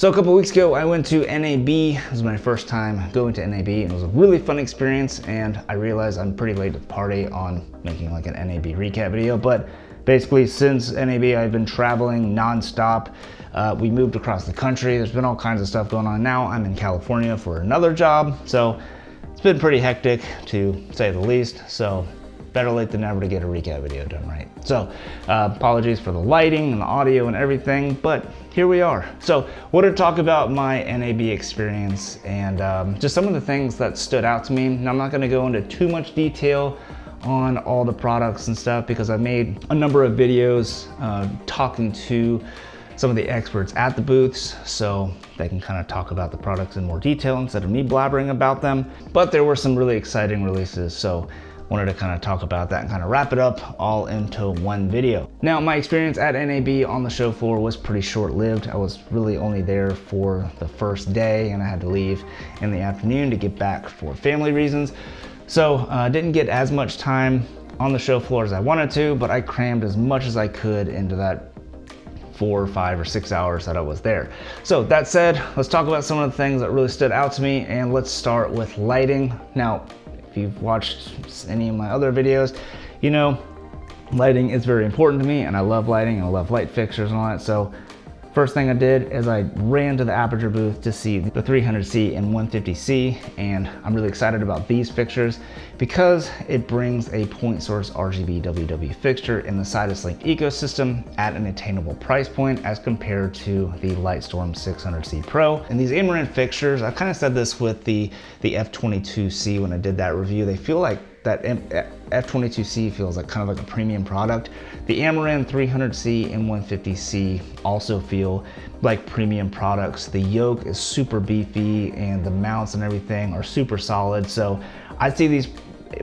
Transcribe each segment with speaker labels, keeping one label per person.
Speaker 1: So a couple weeks ago, I went to NAB. It was my first time going to NAB, and it was a really fun experience, and I realized I'm pretty late to the party on making like an NAB recap video, but basically since NAB, I've been traveling nonstop. We moved across the country. There's been all kinds of stuff going on. Now I'm in California for another job, so it's been pretty hectic to say the least. So better late than never to get a recap video done right. So apologies for the lighting and the audio and everything, but here we are. So wanted to talk about my NAB experience and just some of the things that stood out to me. Now, I'm not gonna go into too much detail on all the products and stuff because I made a number of videos talking to some of the experts at the booths, so they can kind of talk about the products in more detail instead of me blabbering about them. But there were some really exciting releases, so wanted to kind of talk about that and kind of wrap it up all into one video. Now, my experience at NAB on the show floor was pretty short-lived. I was really only there for the first day, and I had to leave in the afternoon to get back for family reasons. So didn't get as much time on the show floor as I wanted to, but I crammed as much as I could into that 4, 5, or 6 hours that I was there. So that said, let's talk about some of the things that really stood out to me, and let's start with lighting. Now, if you've watched any of my other videos, you know lighting is very important to me, and I love lighting and I love light fixtures and all that. So first thing I did is I ran to the Aperture booth to see the 300C and 150C, and I'm really excited about these fixtures because it brings a point source RGB WW fixture in the Sidus Link ecosystem at an attainable price point as compared to the Lightstorm 600C Pro. And these Amaran fixtures, I kind of said this with the F22C when I did that review, they feel like that F22C feels like kind of like a premium product. The Amaran 300C and 150C also feel like premium products. The yoke is super beefy and the mounts and everything are super solid. So I see these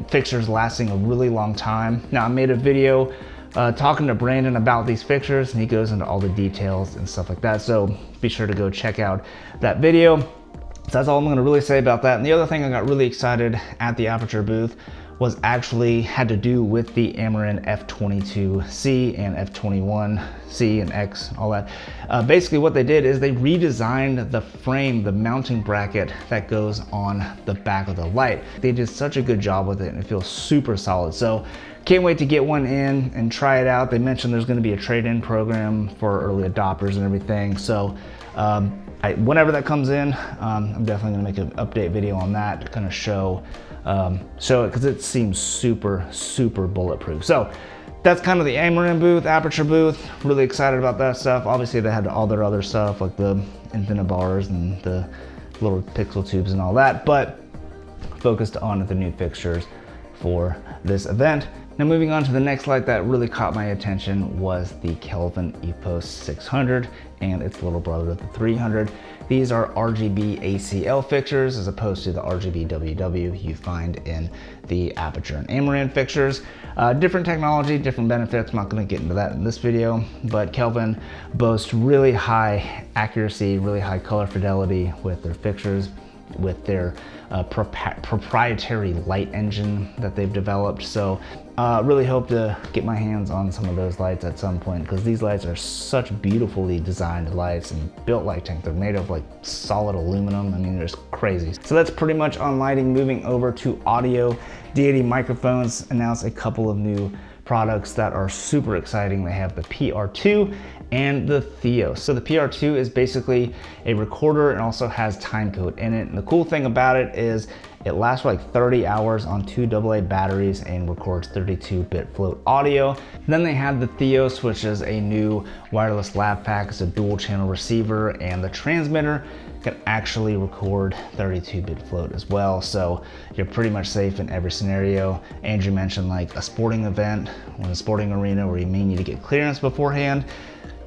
Speaker 1: fixtures lasting a really long time. Now, I made a video talking to Brandon about these fixtures, and he goes into all the details and stuff like that. So be sure to go check out that video. So that's all I'm gonna really say about that. And the other thing I got really excited at the Aperture booth was actually had to do with the Amaran F22C and F21C and X, all that. Basically what they did is they redesigned the frame, the mounting bracket that goes on the back of the light. They did such a good job with it, and it feels super solid. So can't wait to get one in and try it out. They mentioned there's gonna be a trade-in program for early adopters and everything. So whenever that comes in, I'm definitely gonna make an update video on that to kind of show it, because it seems super bulletproof. So that's kind of the Amaran booth, Aperture booth. Really excited about that stuff. Obviously they had all their other stuff like the infinite bars and the little pixel tubes and all that, but focused on the new fixtures for this event. Now, moving on to the next light that really caught my attention was the Kelvin Epos 600 and its little brother, the 300. These are RGB ACL fixtures as opposed to the RGB WW you find in the Aperture and Amaran fixtures. Different technology, different benefits. I'm not going to get into that in this video, but Kelvin boasts really high accuracy, really high color fidelity with their fixtures, with their proprietary light engine that they've developed. So really hope to get my hands on some of those lights at some point, because these lights are such beautifully designed lights and built like tank. They're made of like solid aluminum. I mean, they're just crazy. So that's pretty much on lighting. Moving over to audio, Deity microphones announced a couple of new products that are super exciting. They have the PR2 and the Theos. So the PR2 is basically a recorder and also has time code in it. And the cool thing about it is it lasts for like 30 hours on 2 AA batteries and records 32-bit float audio. Then they have the Theos, which is a new wireless lav pack. It's a dual channel receiver, and the transmitter can actually record 32-bit float as well. So you're pretty much safe in every scenario. Andrew mentioned like a sporting event or a sporting arena where you may need to get clearance beforehand.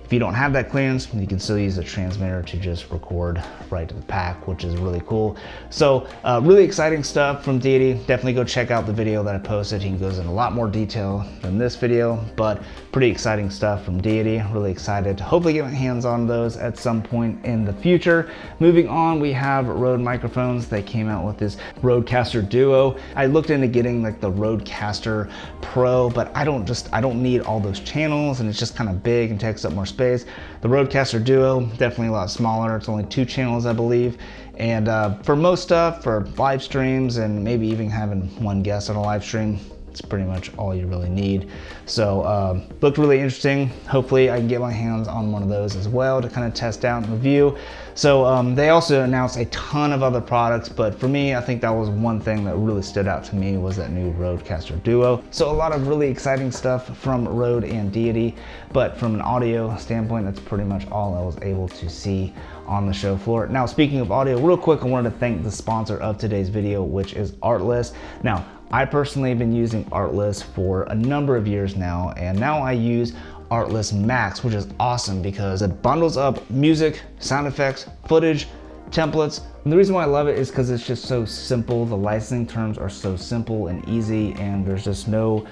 Speaker 1: If you don't have that clearance, you can still use the transmitter to just record right to the pack, which is really cool. So really exciting stuff from Deity. Definitely go check out the video that I posted. He goes in a lot more detail than this video, but pretty exciting stuff from Deity. Really excited to hopefully get my hands on those at some point in the future. Moving on, we have Rode microphones. They came out with this Rodecaster Duo. I looked into getting like the Rodecaster Pro, but I don't need all those channels, and it's just kind of big and takes up more space. space. The Rodecaster Duo, definitely a lot smaller. It's only 2 channels, I believe. And for most stuff, for live streams and maybe even having one guest on a live stream, it's pretty much all you really need. So looked really interesting. Hopefully I can get my hands on one of those as well to kind of test out and review. So they also announced a ton of other products, but for me, I think that was one thing that really stood out to me was that new Rodecaster Duo. So a lot of really exciting stuff from Rode and Deity, but from an audio standpoint, that's pretty much all I was able to see on the show floor. Now, speaking of audio, real quick, I wanted to thank the sponsor of today's video, which is Artless. Now, I personally have been using Artless for a number of years now, and now I use Artless Max, which is awesome because it bundles up music, sound effects, footage, templates. And the reason why I love it is because it's just so simple. The licensing terms are so simple and easy, and there's just no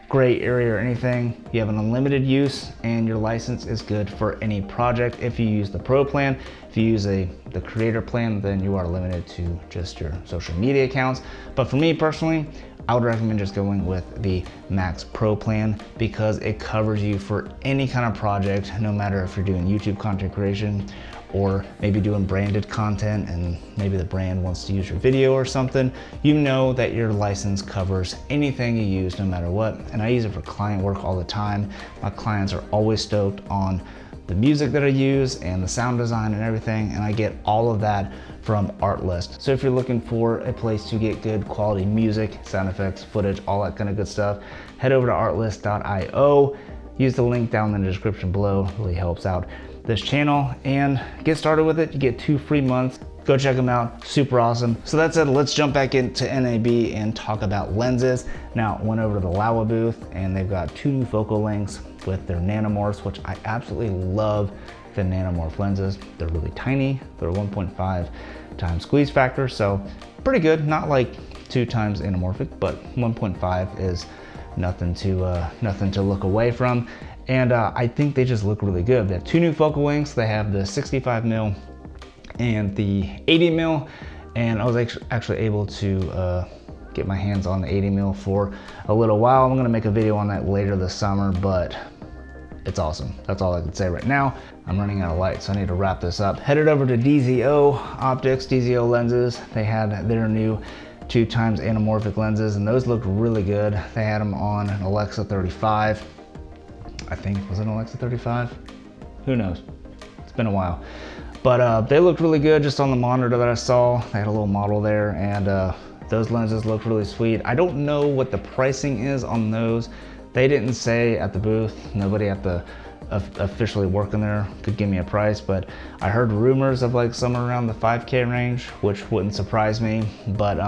Speaker 1: gray area or anything. You have an unlimited use, and your license is good for any project. If you use the Pro plan, if you use the Creator plan, then you are limited to just your social media accounts. But for me personally, I would recommend just going with the Max Pro plan because it covers you for any kind of project, no matter if you're doing YouTube content creation or maybe doing branded content and maybe the brand wants to use your video or something. You know that your license covers anything you use no matter what. And I use it for client work all the time. My clients are always stoked on the music that I use and the sound design and everything, and I get all of that from Artless. So if you're looking for a place to get good quality music, sound effects, footage, all that kind of good stuff, head over to artless.io. Use the link down in the description below. It really helps out this channel, and get started with it. You get 2 free months. Go check them out, super awesome. So that said, let's jump back into NAB and talk about lenses. Now, I went over to the Laowa booth and they've got 2 new focal lengths with their nanomorphs, which I absolutely love the nanomorph lenses. They're really tiny. They're 1.5 times squeeze factor, so pretty good. Not like 2 times anamorphic, but 1.5 is nothing to look away from. And I think they just look really good. They have 2 new focal lengths. They have the 65mm and the 80mm, and I was actually able to get my hands on the 80mm for a little while. I'm gonna make a video on that later this summer, but it's awesome. That's all I can say right now. I'm running out of light, so I need to wrap this up. Headed over to DZO Optics, DZO lenses. They had their new 2 times anamorphic lenses, and those looked really good. They had them on an Alexa 35. I think, was it an Alexa 35? Who knows? It's been a while. But they looked really good just on the monitor that I saw. They had a little model there, and those lenses looked really sweet. I don't know what the pricing is on those. They didn't say at the booth. Nobody at the officially working there could give me a price, but I heard rumors of like somewhere around the 5K range, which wouldn't surprise me. But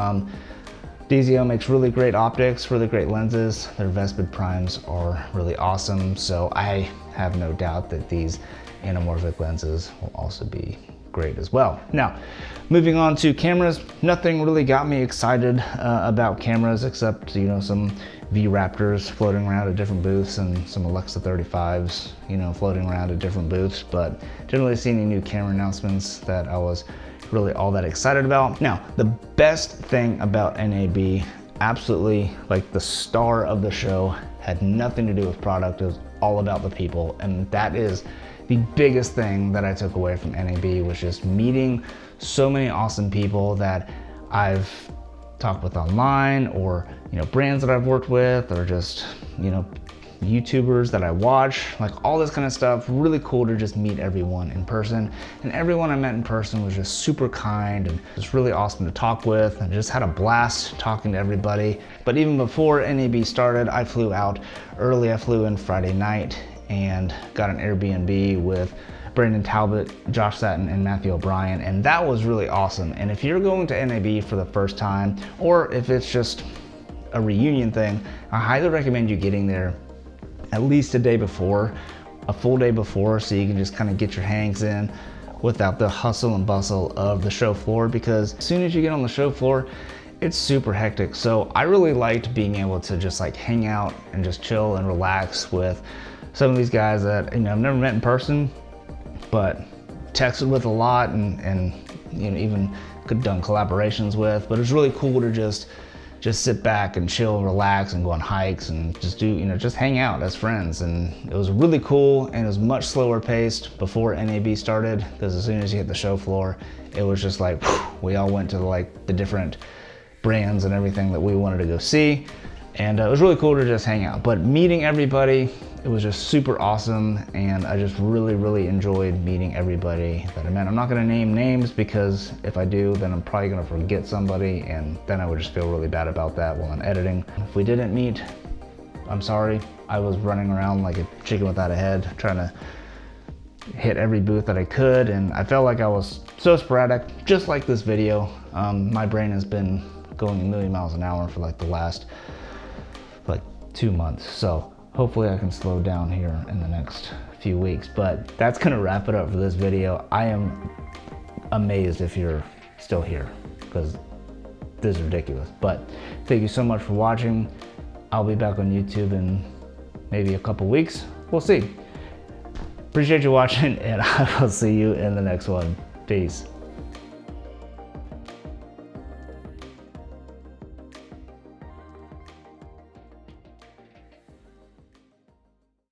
Speaker 1: DZO makes really great optics, really great lenses. Their Vespid primes are really awesome, so I have no doubt that these anamorphic lenses will also be great as well. Now, moving on to cameras, nothing really got me excited about cameras except, you know, some V-Raptors floating around at different booths and some Alexa 35s, you know, floating around at different booths, but didn't really see any new camera announcements that I was really all that excited about. Now, the best thing about NAB, absolutely like the star of the show, had nothing to do with product. It was all about the people, and that is the biggest thing that I took away from NAB, was just meeting so many awesome people that I've talked with online, or, you know, brands that I've worked with, or just, you know, YouTubers that I watch, like all this kind of stuff. Really cool to just meet everyone in person, and everyone I met in person was just super kind and just really awesome to talk with, and just had a blast talking to everybody. But even before NAB started, I flew out early. I flew in Friday night and got an Airbnb with Brandon Talbot, Josh Satin, and Matthew O'Brien, and that was really awesome. And if you're going to NAB for the first time, or if it's just a reunion thing, I highly recommend you getting there at least a day before, a full day before, so you can just kind of get your hangs in without the hustle and bustle of the show floor, because as soon as you get on the show floor, it's super hectic. So I really liked being able to just like hang out and just chill and relax with some of these guys that, you know, I've never met in person, but texted with a lot, and you know, even could have done collaborations with. But it's really cool to just just sit back and chill, relax, and go on hikes and just do, you know, just hang out as friends. And it was really cool, and it was much slower paced before NAB started, because as soon as you hit the show floor, it was just like, whew, we all went to like the different brands and everything that we wanted to go see. And it was really cool to just hang out. But meeting everybody, it was just super awesome, and I just really enjoyed meeting everybody that I met. I'm not gonna name names, because if I do, then I'm probably gonna forget somebody, and then I would just feel really bad about that while I'm editing. If we didn't meet, I'm sorry. I was running around like a chicken without a head, trying to hit every booth that I could, and I felt like I was so sporadic, just like this video. My brain has been going a million miles an hour for like the last 2 months. So hopefully I can slow down here in the next few weeks. But that's gonna wrap it up for this video. I am amazed if you're still here, because this is ridiculous. But thank you so much for watching. I'll be back on YouTube in maybe a couple weeks. We'll see. Appreciate you watching, and I will see you in the next one. Peace.